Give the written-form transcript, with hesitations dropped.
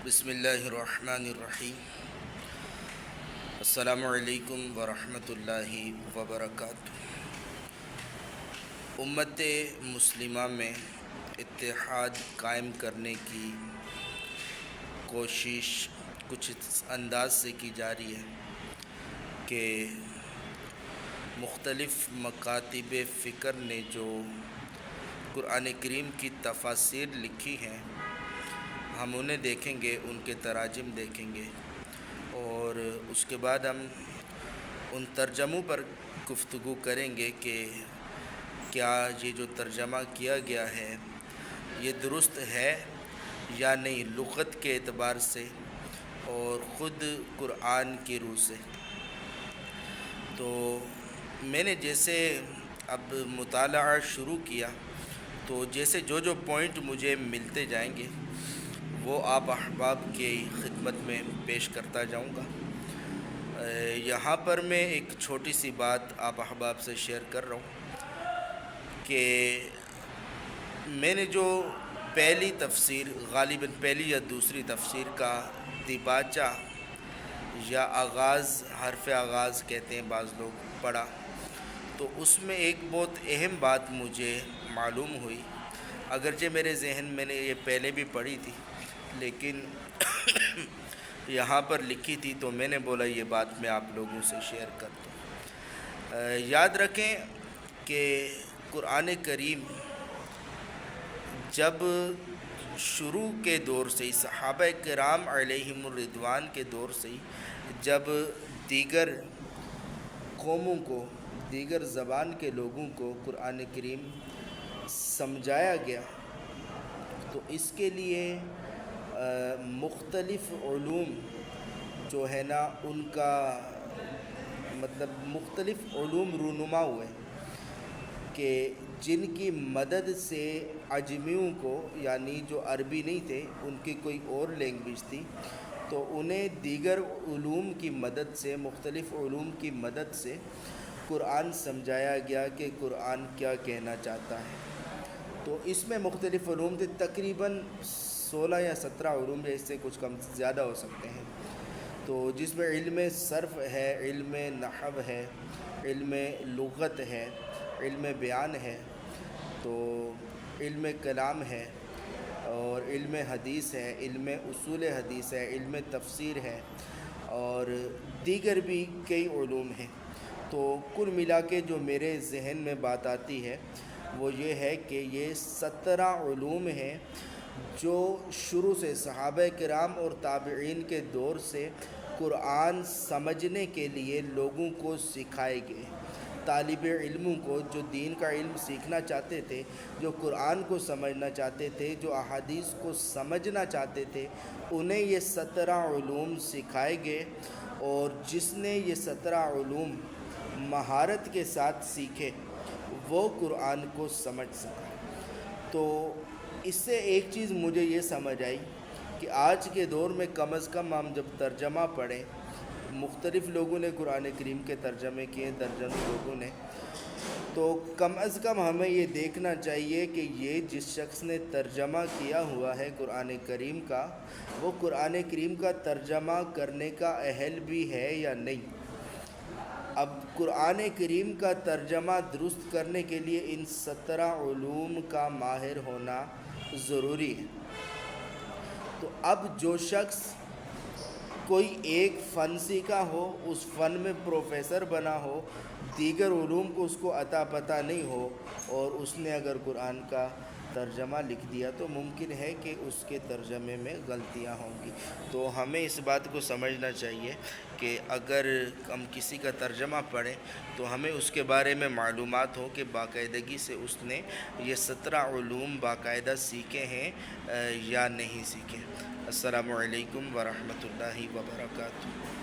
بسم اللہ الرحمن الرحیم۔ السلام علیکم ورحمۃ اللہ وبرکاتہ۔ امت مسلمہ میں اتحاد قائم کرنے کی کوشش کچھ اس انداز سے کی جا رہی ہے کہ مختلف مکاتب فکر نے جو قرآن کریم کی تفاسیر لکھی ہیں ہم انہیں دیکھیں گے، ان کے تراجم دیکھیں گے، اور اس کے بعد ہم ان ترجموں پر گفتگو کریں گے کہ کیا یہ جو ترجمہ کیا گیا ہے یہ درست ہے یا نہیں، لغت کے اعتبار سے اور خود قرآن کی روح سے۔ تو میں نے جیسے اب مطالعہ شروع کیا تو جیسے جو پوائنٹ مجھے ملتے جائیں گے وہ آپ احباب کی خدمت میں پیش کرتا جاؤں گا۔ یہاں پر میں ایک چھوٹی سی بات آپ احباب سے شیئر کر رہا ہوں کہ میں نے جو پہلی تفسیر، غالباً پہلی یا دوسری تفسیر کا دیباچہ یا آغاز، حرف آغاز کہتے ہیں بعض لوگ، پڑھا تو اس میں ایک بہت اہم بات مجھے معلوم ہوئی، اگرچہ میرے ذہن میں نے یہ پہلے بھی پڑھی تھی لیکن یہاں پر لکھی تھی تو میں نے بولا یہ بات میں آپ لوگوں سے شیئر کر دوں۔ یاد رکھیں کہ قرآن کریم جب شروع کے دور سے ہی، صحابہ کرام علیہم الرضوان کے دور سے ہی، جب دیگر قوموں کو، دیگر زبان کے لوگوں کو قرآن کریم سمجھایا گیا تو اس کے لیے مختلف علوم جو ہے نا ان کا مطلب مختلف علوم رونما ہوئے کہ جن کی مدد سے عجمیوں کو، یعنی جو عربی نہیں تھے ان کی کوئی اور لینگویج تھی، تو انہیں دیگر علوم کی مدد سے، مختلف علوم کی مدد سے قرآن سمجھایا گیا کہ قرآن کیا کہنا چاہتا ہے۔ تو اس میں مختلف علوم تھے، تقریباً 16 یا 17 علوم، یا اس سے کچھ کم زیادہ ہو سکتے ہیں، تو جس میں علم صرف ہے، علم نحو ہے، علم لغت ہے، علم بیان ہے، تو علم کلام ہے، اور علم حدیث ہے، علم اصول حدیث ہے، علم تفسیر ہے، اور دیگر بھی کئی علوم ہیں۔ تو کل ملا کے جو میرے ذہن میں بات آتی ہے وہ یہ ہے کہ یہ 17 علوم ہیں جو شروع سے صحابہ کرام اور تابعین کے دور سے قرآن سمجھنے کے لیے لوگوں کو سکھائے گئے، طالب علموں کو جو دین کا علم سیکھنا چاہتے تھے، جو قرآن کو سمجھنا چاہتے تھے، جو احادیث کو سمجھنا چاہتے تھے، انہیں یہ 17 علوم سکھائے گئے، اور جس نے یہ 17 علوم مہارت کے ساتھ سیکھے وہ قرآن کو سمجھ سکا۔ تو اس سے ایک چیز مجھے یہ سمجھ آئی کہ آج کے دور میں کم از کم ہم جب ترجمہ پڑھیں، مختلف لوگوں نے قرآن کریم کے ترجمے کیے، درجنوں لوگوں نے، تو کم از کم ہمیں یہ دیکھنا چاہیے کہ یہ جس شخص نے ترجمہ کیا ہوا ہے قرآن کریم کا، وہ قرآن کریم کا ترجمہ کرنے کا اہل بھی ہے یا نہیں۔ اب قرآن کریم کا ترجمہ درست کرنے کے لیے ان 17 علوم کا ماہر ہونا ضروری ہے۔ تو اب جو شخص کوئی ایک فن سیکھا ہو، اس فن میں پروفیسر بنا ہو، دیگر علوم کو اس کو عطا پتہ نہیں ہو، اور اس نے اگر قرآن کا ترجمہ لکھ دیا تو ممکن ہے کہ اس کے ترجمے میں غلطیاں ہوں گی۔ تو ہمیں اس بات کو سمجھنا چاہیے کہ اگر ہم کسی کا ترجمہ پڑھیں تو ہمیں اس کے بارے میں معلومات ہو کہ باقاعدگی سے اس نے یہ 17 علوم باقاعدہ سیکھے ہیں یا نہیں سیکھے۔ السلام علیکم ورحمۃ اللہ وبرکاتہ۔